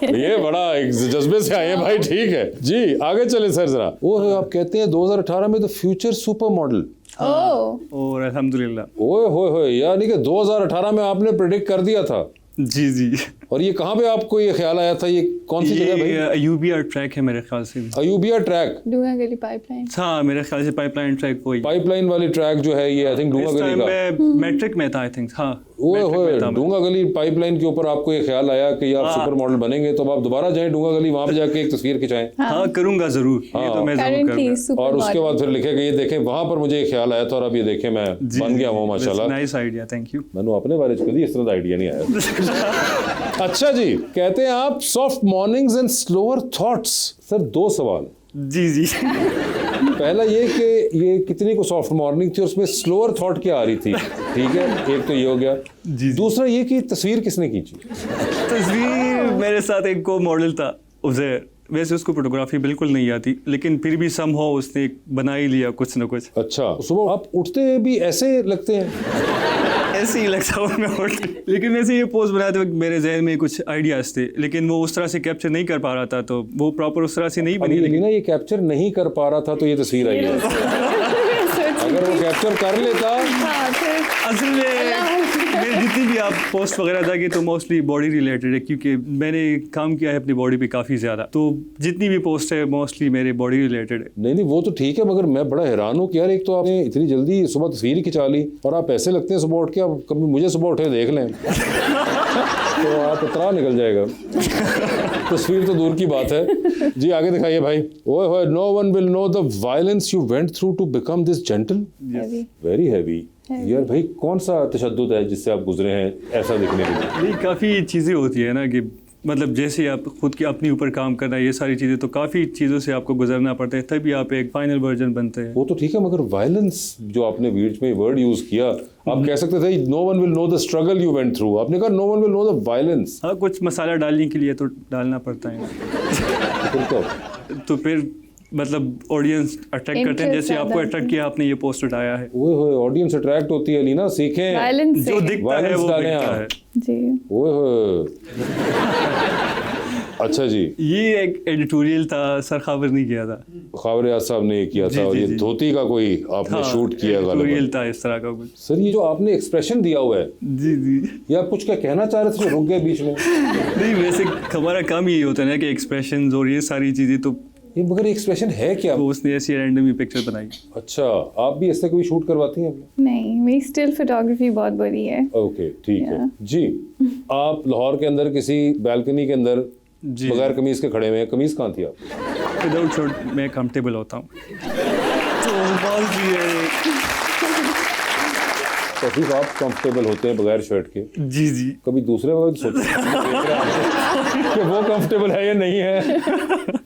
है, ये बड़ा एक जज्बे से आए हैं भाई। ठीक है जी, आगे चले सर जरा। वो आप कहते हैं 2018 में द फ्यूचर सुपर मॉडल। और अल्हम्दुलिल्लाह। ओए होए होए, यानी कि 2018 में आपने प्रेडिक्ट कर दिया था। जी। और ये कहाँ पे आपको ये ख्याल आया था? ये कौन सी जगह भाई? अयूबिया ट्रैक है मेरे ख्याल से। अयूबिया ट्रैक, डूंगा गली पाइपलाइन। हाँ, मेरे ख्याल से पाइपलाइन ट्रैक कोई पाइपलाइन वाली ट्रैक जो है ये आई थिंक डूंगा गली का। मैं मैट्रिक में था आई थिंक। हाँ, ओए होए, डूंगा गली पाइपलाइन के ऊपर आपको ये ख्याल आया कि आप सुपर मॉडल बनेंगे, तो आप दोबारा जाएं डूंगा गली, वहां पे जाके एक तस्वीर खिंचाएं। हाँ, करूंगा जरूर। ये तो मैं जरूर करूंगा। और उसके बाद फिर लिखे कि ये देखें वहां पर मुझे ख्याल आया था और अब ये देखें मैं बन गया हूँ माशाल्लाह। Nice idea, thank you. मैंने अपने बारे में कभी इस तरह का आइडिया नहीं आया। अच्छा जी, कहते हैं आप soft mornings and slower thoughts. Sir 2 सवाल। जी। पहला ये कि ये कितनी को सॉफ्ट मॉर्निंग थी और उसमें स्लोअर थॉट क्या आ रही थी? ठीक है, एक तो ये हो गया। दूसरा ये कि तस्वीर किसने खींची? तस्वीर मेरे साथ एक को मॉडल था उज़ैर, वैसे उसको फोटोग्राफी बिल्कुल नहीं आती, लेकिन फिर भी समहाउ उसने बना ही लिया कुछ ना कुछ। अच्छा, सुबह आप उठते भी ऐसे लगते हैं? ऐसे ही लगता हूँ मैं उठ, लेकिन वैसे ये पोस्ट बनाते वक्त मेरे जहन में कुछ आइडियाज थे, लेकिन वो उस तरह से कैप्चर नहीं कर पा रहा था, तो वो प्रॉपर उस तरह से नहीं बनी। लेकिन ये कैप्चर नहीं कर पा रहा था तो ये तस्वीर आई है। अगर वो कैप्चर कर लेता, असल में मेरी जितनी जितनी भी आप पोस्ट वगैरह देखें तो मोस्टली बॉडी रिलेटेड है, क्योंकि मैंने काम किया है अपनी बॉडी पे काफ़ी ज़्यादा, तो जितनी भी पोस्ट है मोस्टली मेरे बॉडी रिलेटेड है। नहीं वो तो ठीक है, मगर मैं बड़ा हैरान हूँ कि यार एक तो आपने इतनी जल्दी सुबह तस्वीर खिंचा ली और आप ऐसे लगते हैं सुबह उठ के, आप कभी मुझे सुबह उठे देख लें तो आप इतना निकल जाएगा। तस्वीर तो दूर की बात है। जी आगे दिखाइए भाई। ओए होए, no one will know the violence you went through to become this gentle. Very heavy. यार भाई कौन सा तशद्दुद है जिससे आप गुजरे हैं ऐसा दिखने के लिए? नहीं, काफ़ी चीज़ें होती है ना कि मतलब जैसे आप खुद के अपने ऊपर काम करना, ये सारी चीज़ें तो काफ़ी चीज़ों से आपको गुजरना पड़ता है, तभी आप एक फाइनल वर्जन बनते हैं। वो तो ठीक है, मगर वायलेंस जो आपने बीच में वर्ड यूज किया, आप कह सकते थे no one will know the struggle you went through, आपने कहा no one will know the violence. हाँ, कुछ मसाला डालने के लिए तो डालना पड़ता है तो फिर मतलब ऑडियंस अट्रैक्ट करते हैं, जैसे आपको अट्रैक्ट किया, आपने ये पोस्ट उठाया है। ओए होए, ऑडियंस अट्रैक्ट होती है लीना, सीखें जो दिखता है वो दिखता है जी। ओए होए। अच्छा जी, ये एक एडिटोरियल था, सर खाबर ने किया था, खाबर याद साहब ने किया था, और ये धोती का कोई आपने शूट किया एडिटोरियल था इस तरह का कुछ। सर ये जो आपने एक्सप्रेशन दिया हुआ है, जी जी, ये आप कुछ क्या कहना चाह रहे थे, रुक गए बीच में? नहीं, वैसे हमारा काम यही होता है ना कि एक्सप्रेशंस और ये सारी चीजें, तो ये मगर एक्सप्रेशन है क्या? तो उसने ऐसी रैंडम ही पिक्चर बनाई। अच्छा, आप भी ऐसे कोई शूट करवाती हैं? नहीं, मेरी स्टिल फोटोग्राफी बहुत बुरी है। ओके ठीक है जी। आप लाहौर के अंदर किसी बालकनी के अंदर बगैर कमीज के खड़े हुए हैं, कमीज कहाँ थी आप? विदाउट शर्ट मैं कंफर्टेबल होता हूँ तो बात ये है। तो सिर्फ आप कंफर्टेबल होते हैं बगैर शर्ट के? जी जी। कभी दूसरे वक्त सोचा कि वो कंफर्टेबल है या नहीं है?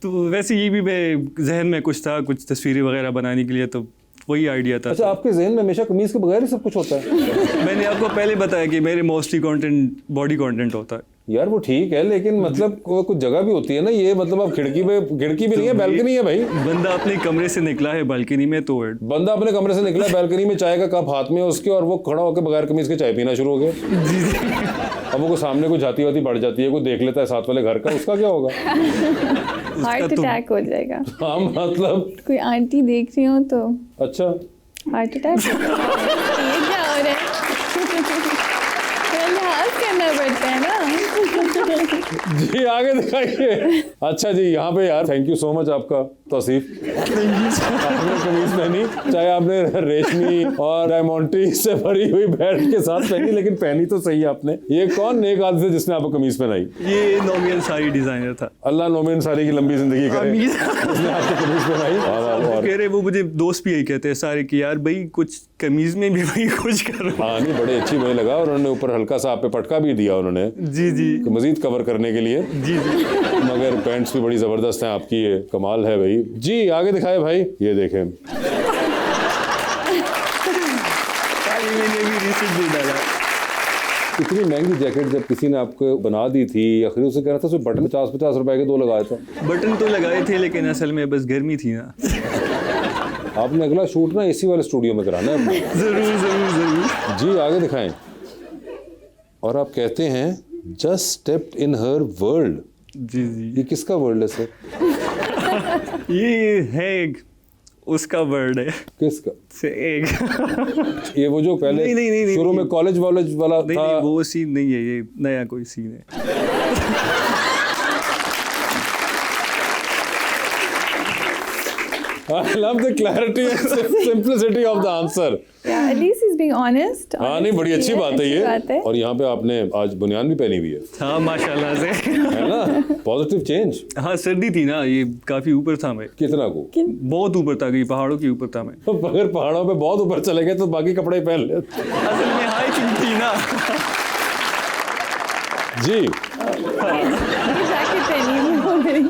तो वैसे ये भी मैं जहन में कुछ था, कुछ तस्वीरें वगैरह बनाने के लिए, तो वही आइडिया था। अच्छा, आपके जहन में हमेशा कमीज के बगैर ही सब कुछ होता है? मैंने आपको पहले बताया कि मेरे मोस्टली कंटेंट बॉडी कंटेंट होता है। यार वो ठीक है, लेकिन मतलब कुछ जगह भी होती है ना, ये मतलब आप खिड़की भी नहीं है, बालकनी है भाई। बंदा अपने कमरे से निकला है बालकनी में, तो बंदा अपने कमरे से निकला है बालकनी में, चाय का कप हाथ में उसके, और वो खड़ा होकर बगैर कमीज के चाय पीना शुरू हो गया। अब वो सामने कोई जाती वाती बढ़ जाती है, कोई देख लेता है साथ वाले घर का, उसका क्या होगा? हार्ट अटैक हो जाएगा। हाँ मतलब कोई आंटी देख रही हो तो अच्छा हार्ट अटैक। ये क्या हो रहा है? लिहाज करना पड़ता है ना। जी आगे दिखाइए। अच्छा जी, यहाँ पे यार थैंक यू सो मच आपका तौसीफ। आपने कमीज पहनी, चाहे आपने रेशमी और डायमंडी से भरी हुई बेल्ट के साथ पहनी, लेकिन पहनी तो सही आपने। ये कौन नेक आदमी है जिसने आपको कमीज पहनाई? ये नोमी अंसारी डिजाइनर था। अल्लाह नोमी अंसारी की लंबी जिंदगी करे, उसने आपको कमीज पहनाई। कह रहे वो मुझे दोस्त भी यही कहते हैं सारे कि यार भाई कुछ कमीज में भी भाई कुछ कर। हाँ नहीं, बड़े अच्छी मुझे लगा, और उन्होंने ऊपर हल्का सा आप पे पटका भी दिया उन्होंने। जी जी, मजीद कवर करने के लिए। जी जी, मगर पैंट्स भी बड़ी जबरदस्त हैं आपकी, ये कमाल है भाई। जी आगे दिखाए भाई, ये देखें। इतनी महंगी जैकेट जब किसी ने आपको बना दी थी या खरीद, उसे कहना था उसमें बटन 50-50 रुपए के 2 लगाए थे। बटन तो लगाए थे, लेकिन असल में बस गर्मी थी ना। आपने अगला शूट ना एसी वाले स्टूडियो में कराना है। जरूर जरूर जरूर। जी आगे दिखाएं। और आप कहते हैं just stepped in her world. जी जी, ये किसका वर्ल्ड है सर? ये है उसका वर्ड है। किसका? से एक ये वो जो पहले नहीं, शुरू में कॉलेज वॉलेज वाला नहीं, था। नहीं, वो सीन नहीं है, ये नया कोई सीन है। I love the clarity and simplicity of the answer. Yeah, at least he's being honest. हाँ नहीं, बड़ी अच्छी बात है ये। बात है। और यहाँ पे आपने आज बुनियान भी पहनी हुई है। हाँ माशाल्लाह से। है ना, पॉजिटिव चेंज। हाँ, सर्दी थी ना, ये काफी ऊपर था मैं। कितना को? बहुत ऊपर था, पहाड़ों के ऊपर था मैं। तो अगर पहाड़ों पे बहुत ऊपर चले गए तो बाकी कपड़े पहन ले। असल में हाइकिंग थी ना। जी जैकेट पहनी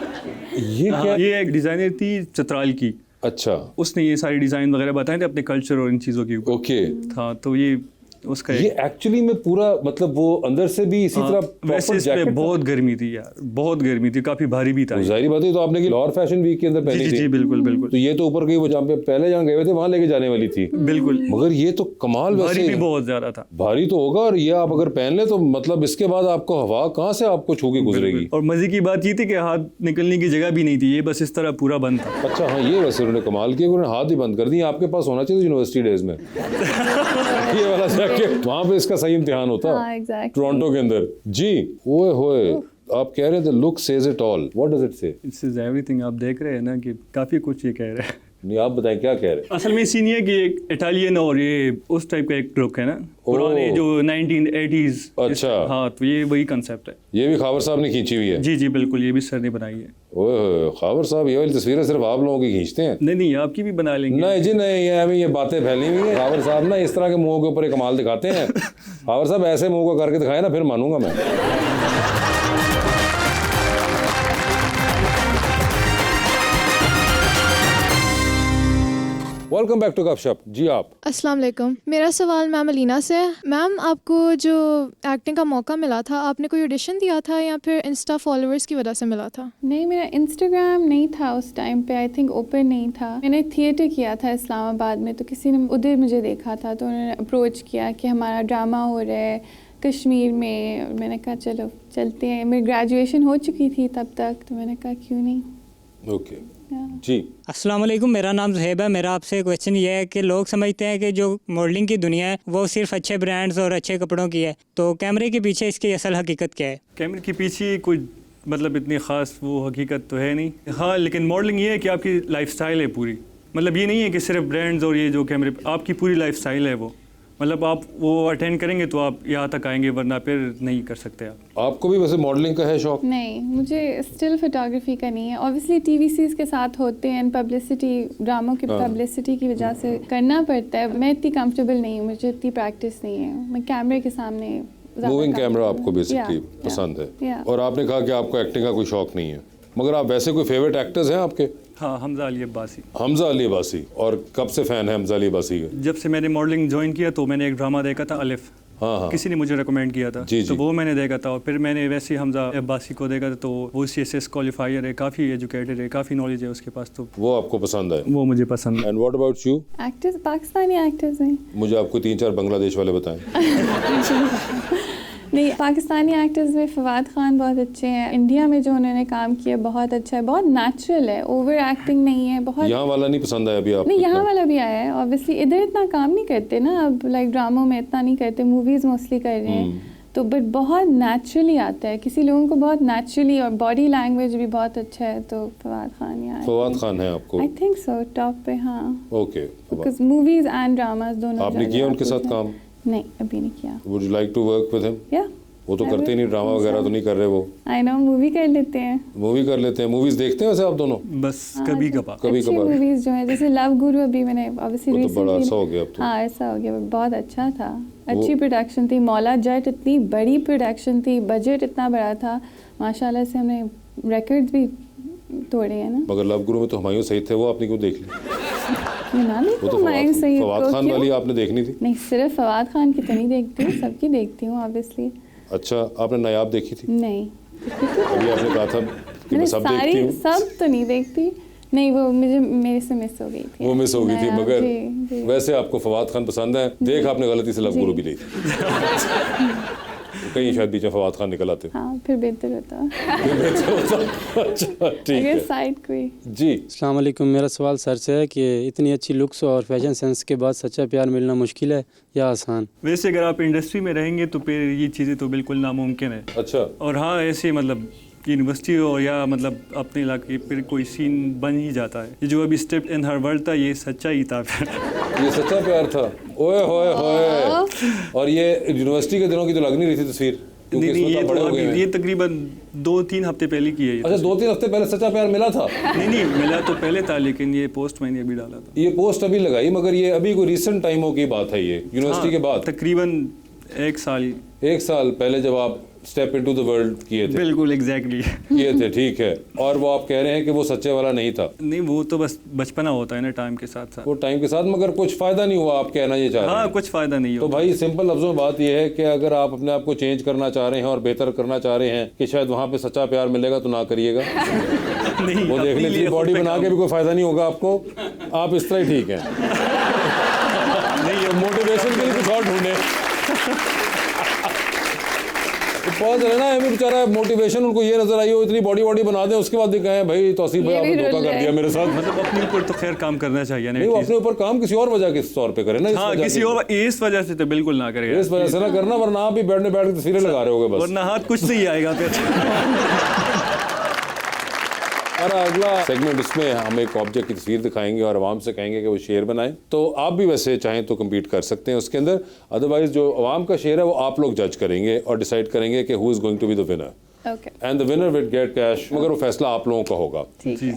ये क्या? ये एक डिजाइनर थी चित्राल की। अच्छा, उसने ये सारी डिजाइन वगैरह बताए थे अपने कल्चर और इन चीजों के ऊपर। ओके। था तो ये उसका ये एक्चुअली में पूरा मतलब वो अंदर से भी इसी तरह वैसे इसमें बहुत गर्मी थी यार, बहुत गर्मी थी, काफी भारी भी था। जाहिर बात है, तो आपने की लाहौर फैशन वीक के अंदर पहनी थी। जी बिल्कुल बिल्कुल। तो ये तो ऊपर गई, वो जहाँ पे पहले जहाँ गए थे वहां लेके जाने वाली थी। बिल्कुल, मगर ये तो कमाल, भारी वैसे भी बहुत ज्यादा था। भारी तो होगा, और ये आप अगर पहन ले तो मतलब इसके बाद आपको हवा कहाँ से आपको छू के गुजरेगी। और मजे की बात ये थी कि हाथ निकलने की जगह भी नहीं थी, ये बस इस तरह पूरा बंद था। अच्छा हाँ, ये वैसे उन्होंने कमाल किया, उन्होंने हाथ ही बंद कर दिए। आपके पास होना चाहिए यूनिवर्सिटी डेज में ये वाला जैकेट। ओके, वहाँ पे इसका सही इम्तिहान होता। हाँ, exactly. टोरंटो के अंदर। जी, ओए होए, आप कह रहे थे look says it all, what does it say? It's is everything. आप देख रहे हैं ना कि काफ़ी कुछ ये कह रहे हैं। नहीं, आप बताएं क्या कह रहे हैं? असल में सीन ये कि एक इटालियन और ये उस टाइप का एक लुक है ना, पुराने जो 1980s। अच्छा। हाँ, तो ये वही कंसेप्ट है। ये भी खावर साहब ने खींची हुई है? जी जी बिल्कुल, ये भी सर ने बनाई है। ओए होए, खावर साहब ये वाली तस्वीरें सिर्फ आप लोगों की खींचते हैं? नहीं नहीं, आपकी भी बना लेंगे। नहीं जी नहीं, ये बातें फैली हुई है। खावर साहब ना इस तरह के मुंहों के ऊपर एक कमाल दिखाते हैं। खावर साहब ऐसे मुंह को करके दिखाए ना, फिर मानूंगा मैं। वेलकम बैक टू गपशप। जी आप। अस्सलाम वालेकुम। मेरा सवाल मैम अलीना से है। मैम, आपको जो एक्टिंग का मौका मिला था, आपने कोई ऑडिशन दिया था या फिर इंस्टा फॉलोअर्स की वजह से मिला था? नहीं, मेरा इंस्टाग्राम नहीं था उस टाइम पे, आई थिंक ओपन नहीं था। मैंने थिएटर किया था इस्लामाबाद में, तो किसी ने उधर मुझे देखा था, तो उन्होंने अप्रोच किया कि हमारा ड्रामा हो रहा है कश्मीर में। और मैंने कहा चलो चलते हैं। मेरी ग्रेजुएशन हो चुकी थी तब तक, तो मैंने कहा क्यों नहीं। ओके जी। अस्सलाम वालेकुम, मेरा नाम ज़ुहैब है। मेरा आपसे क्वेश्चन ये है कि लोग समझते हैं कि जो मॉडलिंग की दुनिया है वो सिर्फ अच्छे ब्रांड्स और अच्छे कपड़ों की है, तो कैमरे के पीछे इसकी असल हकीकत क्या है? कैमरे के पीछे कोई मतलब इतनी ख़ास वो हकीकत तो है नहीं। हाँ, लेकिन मॉडलिंग ये है कि आपकी लाइफस्टाइल है पूरी। मतलब ये नहीं है कि सिर्फ ब्रांड्स और ये जो कैमरे, आपकी पूरी लाइफस्टाइल है वो। मतलब आप वो अटेंड करेंगे तो आप यहाँ तक आएंगे, वरना फिर नहीं कर सकते आप। आपको भी वैसे मॉडलिंग का है शौक? नहीं, मुझे स्टिल फोटोग्राफी का नहीं है। ऑब्वियसली टीवीसीज के साथ होते हैं, पब्लिसिटी, ड्रामों की पब्लिसिटी की वजह से करना पड़ता है। मैं इतनी कंफर्टेबल नहीं हूँ, मुझे इतनी प्रैक्टिस नहीं है। मैं कैमरे के सामने मूविंग कैमरा आपको बेसिकली पसंद है। और आपने कहा कि आपको एक्टिंग का कोई शौक नहीं है, मगर आप वैसे कोई फेवरेट एक्टर्स हैं आपके? हाँ, हमजा अली अब्बासी। हमजा अली अब्बासी। और कब से फ़ैन है हमजा अली अब्बासी के? जब से मैंने मॉडलिंग ज्वाइन किया तो मैंने एक ड्रामा देखा था अलिफ। हाँ। किसी ने मुझे रिकमेंड किया था, जी, तो जी। वो मैंने देखा था। और फिर मैंने वैसे ही हमजा अब्बासी को देखा था, तो वो CSS क्वालिफायर है, काफ़ी एजुकेटेड है, काफ़ी नॉलेज है उसके पास, तो वो आपको पसंद है? वो मुझे पसंद है। And what about you? Actors, Pakistani actors हैं। मुझे आपको 3-4 बांग्लादेश वाले बताएं। नहीं, पाकिस्तानी एक्टर्स में फवाद खान बहुत अच्छे हैं। इंडिया में जो उन्होंने काम किया बहुत अच्छा है, बहुत नेचुरल है, ओवर एक्टिंग नहीं है। बहुत यहाँ वाला नहीं पसंद आया अभी आपको? नहीं, यहाँ वाला भी आया है। ऑब्वियसली इधर इतना काम नहीं करते ना अब, लाइक ड्रामों में इतना नहीं करते, मूवीज़ मोस्टली कर रहे हैं, तो बट बहुत नेचुरली आता है। किसी लोगों को बहुत नेचुरली, और बॉडी लैंग्वेज भी बहुत अच्छा है। तो फवाद खान यहाँ, फवाद खान है आपको? आई थिंक सो, टॉप पे। हाँ, okay. Because movies and dramas दोनों। आपने किया उनके साथ काम? नहीं, अभी नहीं किया। Would you like to work with him? Yeah, वो तो करते ही नहीं, ड्रामा वगैरह तो नहीं कर रहे वो। आई नो, मूवी कर लेते हैं। मूवी कर लेते हैं। मूवीज देखते हैं वैसे आप दोनों? बस कभी कभार। कभी कभार मूवीज जो है, जैसे लव गुरु अभी मैंने ऑब्वियसली वो तो बड़ा अच्छा हो गया अब तो। हाँ, ऐसा हो गया, बहुत अच्छा था। अच्छी प्रोडक्शन थी। मौला जट इतनी बड़ी प्रोडक्शन थी, बजट इतना बड़ा था, माशाल्लाह से हमने रिकॉर्ड्स भी तोड़े हैं ना। मगर लव गुरु में तो हुमायूं सईद थे, वो आपने क्यों देख ली? वो तो फवाद खान वाली आपने देखनी थी। नहीं, सिर्फ फवाद खान की तो नहीं देखती हूँ, सबकी देखती हूँ ऑब्वियसली। अच्छा, आपने नायाब देखी थी? नहीं, अभी आपने कहा था कि मैं सब देखती हूँ। सब तो नहीं देखती। नहीं, वो मुझे मेरे से मिस हो गई थी। वो मिस हो गई थी, मगर जी। वैसे आपको फवाद खान पसंद है। देख आपने गलती से लव गुरु भी ली थी। कहीं शायद बीच में फवाद खान निकल आते। हाँ, फिर बेहतर होता। अच्छा, ठीक है। साइड कोई। जी। अस्सलाम वालेकुम। मेरा सवाल सर से है कि इतनी अच्छी लुक्स और फैशन सेंस के बाद सच्चा प्यार मिलना मुश्किल है या आसान? वैसे अगर आप इंडस्ट्री में रहेंगे तो फिर ये चीज़ें तो बिल्कुल नामुमकिन है। अच्छा। और हाँ, ऐसे मतलब यूनिवर्सिटी हो या मतलब अपने इलाके फिर कोई सीन बन ही जाता है। ये जो अभी स्टेप इन हर वर्ल्ड था, ये सच्चा ही था। ये सच्चा प्यार था। ओए होए होए। और ये यूनिवर्सिटी के दिनों की तो लग नहीं रही थी तस्वीर? नहीं, ये तकरीबन 2-3 हफ्ते पहले की है। अच्छा, 2-3 हफ्ते पहले सच्चा प्यार मिला था? नहीं, मिला तो पहले था, लेकिन ये पोस्ट मैंने अभी डाला था। ये पोस्ट अभी लगाई, मगर ये अभी कोई रिसेंट टाइमों की बात है, ये यूनिवर्सिटी के बाद? तकरीबन 1 साल पहले जब आप स्टेप इनटू द वर्ल्ड किए थे। बिल्कुल एग्जैक्टली किए थे, ठीक है। और वो आप कह रहे हैं कि वो सच्चे वाला नहीं था? नहीं, वो तो बस बचपना होता है ना, टाइम के साथ साथ। वो टाइम के साथ, मगर कुछ फायदा नहीं हुआ, आप कहना ये चाह रहे हैं? हाँ, कुछ फायदा नहीं हुआ। तो भाई सिंपल लफ्जों में बात यह है कि अगर आप अपने आप को चेंज करना चाह रहे हैं और बेहतर करना चाह रहे हैं कि शायद वहाँ पे सच्चा प्यार मिलेगा, तो ना करिएगा। नहीं, वो देखने के लिए बॉडी बना के भी कोई फायदा नहीं होगा आपको। आप इस तरह ही ठीक है। नहीं, मोटिवेशन के लिए कुछ और ढूंढे। पहुंच रहे ना, हमें बेचारा मोटिवेशन उनको ये नजर आई हो इतनी बॉडी बना दें, उसके बाद भी कहें भाई तौसीफ भाई आपने धोखा कर दिया मेरे साथ। मतलब अपने ऊपर तो खैर काम करना चाहिए ना, नहीं वो अपने ऊपर काम किसी और वजह के तौर पे करे ना, हाँ किसी और इस वजह से तो बिल्कुल ना करेगा, इस वजह से ना करना, वरना आप भी बैठ के तस्वीरें लगा रहे होगे बस, वरना हाथ कुछ नहीं आएगा फिर। हमारा अगला सेगमेंट, इसमें हम एक ऑब्जेक्ट की तस्वीर दिखाएंगे और आवाम से कहेंगे कि वो शेर बनाएं। तो आप भी वैसे चाहें तो कम्पीट कर सकते हैं उसके अंदर, अदरवाइज जो आवाम का शेर है वो आप लोग जज करेंगे और डिसाइड करेंगे कि who is going to be the winner, and the winner will get cash, मगर वो फैसला आप लोगों का होगा।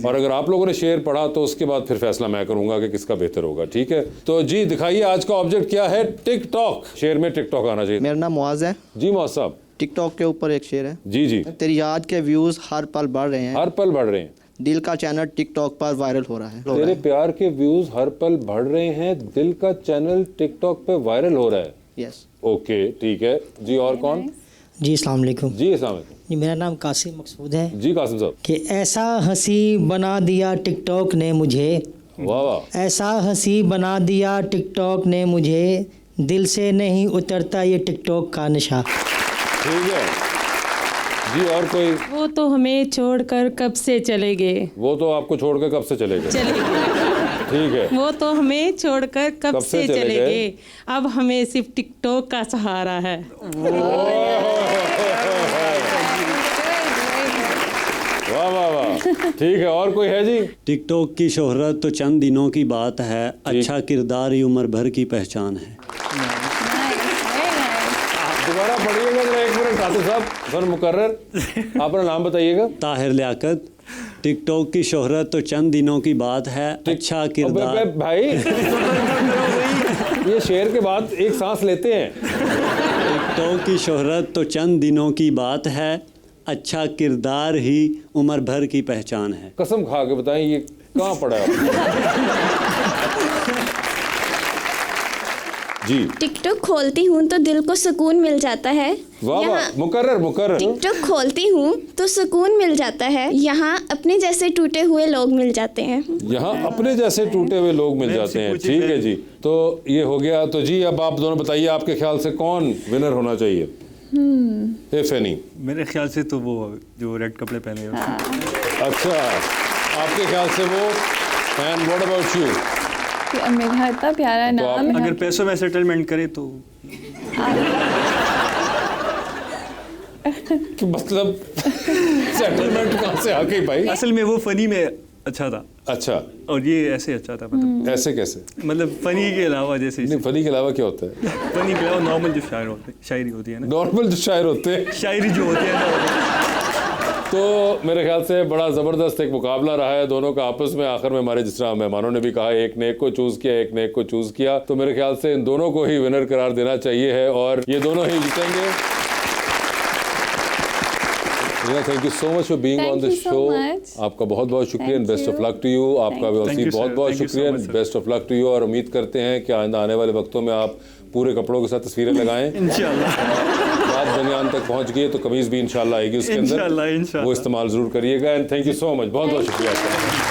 और अगर आप लोगों ने शेर पढ़ा तो उसके बाद फिर फैसला मैं करूंगा कि किसका बेहतर होगा, ठीक है। तो जी दिखाइए आज का ऑब्जेक्ट क्या है। टिकटॉक, शेर में टिकटॉक आना चाहिए। मेरा नाम मुआज है जी। मुआज साहब, टिकटॉक के ऊपर एक शेर है। जी जी। तेरी याद के व्यूज हर पल बढ़ रहे हैं, हर पल बढ़ रहे हैं, दिल का चैनल टिकटॉक पर वायरल हो रहा है। तेरे प्यार के व्यूज हर पल बढ़ रहे हैं, दिल का चैनल टिकटॉक पे वायरल हो रहा है। यस ओके ठीक है जी। और कौन? जी अस्सलाम वालेकुम। जी अस्सलाम वालेकुम। जी मेरा नाम कासिम मकसूद है। जी कासिम साहब। कि ऐसा हंसी बना दिया टिकटॉक ने मुझे, वाह वाह, ऐसा हंसी बना दिया टिकटॉक ने मुझे, दिल से नहीं उतरता ये टिकटॉक का नशा। ठीक है जी। और कोई? वो तो हमें छोड़कर कब से चले गए, वो तो आपको छोड़कर कब से चले गए। ठीक है। वो तो हमें छोड़कर कब से चले गए, अब हमें सिर्फ टिकटॉक का सहारा है। वाह वाह वाह, ठीक है। और कोई है जी? टिकटॉक की शोहरत तो चंद दिनों की बात है, अच्छा किरदार ही उम्र भर की पहचान है। दोबारा पढ़िएगा जरा एक मिनट कासिम साहब, सर मुकर्रर अपना नाम बताइएगा। ताहिर लियाकत। टिकटॉक की शोहरत तो चंद दिनों की बात है, अच्छा किरदार। भाई ये शेर के बाद एक सांस लेते हैं। टिकटॉक की शोहरत तो चंद दिनों की बात है, अच्छा किरदार ही उम्र भर की पहचान है। कसम खा के बताएं ये कहाँ पड़ा है? जी। टिकटॉक खोलती हूँ तो दिल को सुकून मिल जाता है। वाह वाह, मुकर्रर। टिकटॉक खोलती हूँ तो सुकून मिल जाता है, यहाँ अपने जैसे टूटे हुए लोग मिल जाते हैं। यहाँ अपने जैसे टूटे हुए लोग मिल जाते हैं, ठीक है जी। तो ये हो गया। तो जी अब आप दोनों बताइए आपके ख्याल से कौन विनर होना चाहिए? If any. मेरे ख्याल से तो वो जो रेड कपड़े पहने हैं। अच्छा, आपके ख्याल से वो, एंड व्हाट अबाउट यू? मेरा इतना प्यारा नाम है। अगर पैसों में सेटलमेंट करे तो मतलब सेटलमेंट कहाँ से आ गई भाई? असल में वो फनी में अच्छा था। अच्छा। और ये ऐसे अच्छा था, मतलब ऐसे कैसे? मतलब फनी के अलावा जैसे। नहीं, फनी के अलावा क्या होता है? फनी के अलावा नॉर्मल जो शायरी होती है ना, नॉर्मल जो शायर होते हैं, शायरी जो होती है ना। तो मेरे ख्याल से बड़ा ज़बरदस्त एक मुकाबला रहा है दोनों का आपस में। आखिर में हमारे जिस तरह मेहमानों ने भी कहा, एक ने एक को चूज़ किया, एक ने एक को चूज़ किया, तो मेरे ख्याल से इन दोनों को ही विनर करार देना चाहिए है और ये दोनों ही जीतेंगे। Thank you so much for being on the show. आपका बहुत बहुत शुक्रिया and best of luck to you. आपका भी बहुत बहुत शुक्रिया, best of luck to you. और उम्मीद करते हैं कि आने वाले वक्तों में आप पूरे कपड़ों के साथ तस्वीरें लगाएं। इंशाल्लाह। बात बनियान तक पहुंच गई तो कमीज भी इंशाल्लाह आएगी उसके अंदर, वो इस्तेमाल जरूर करिएगा। And thank you so much, बहुत बहुत शुक्रिया आपका।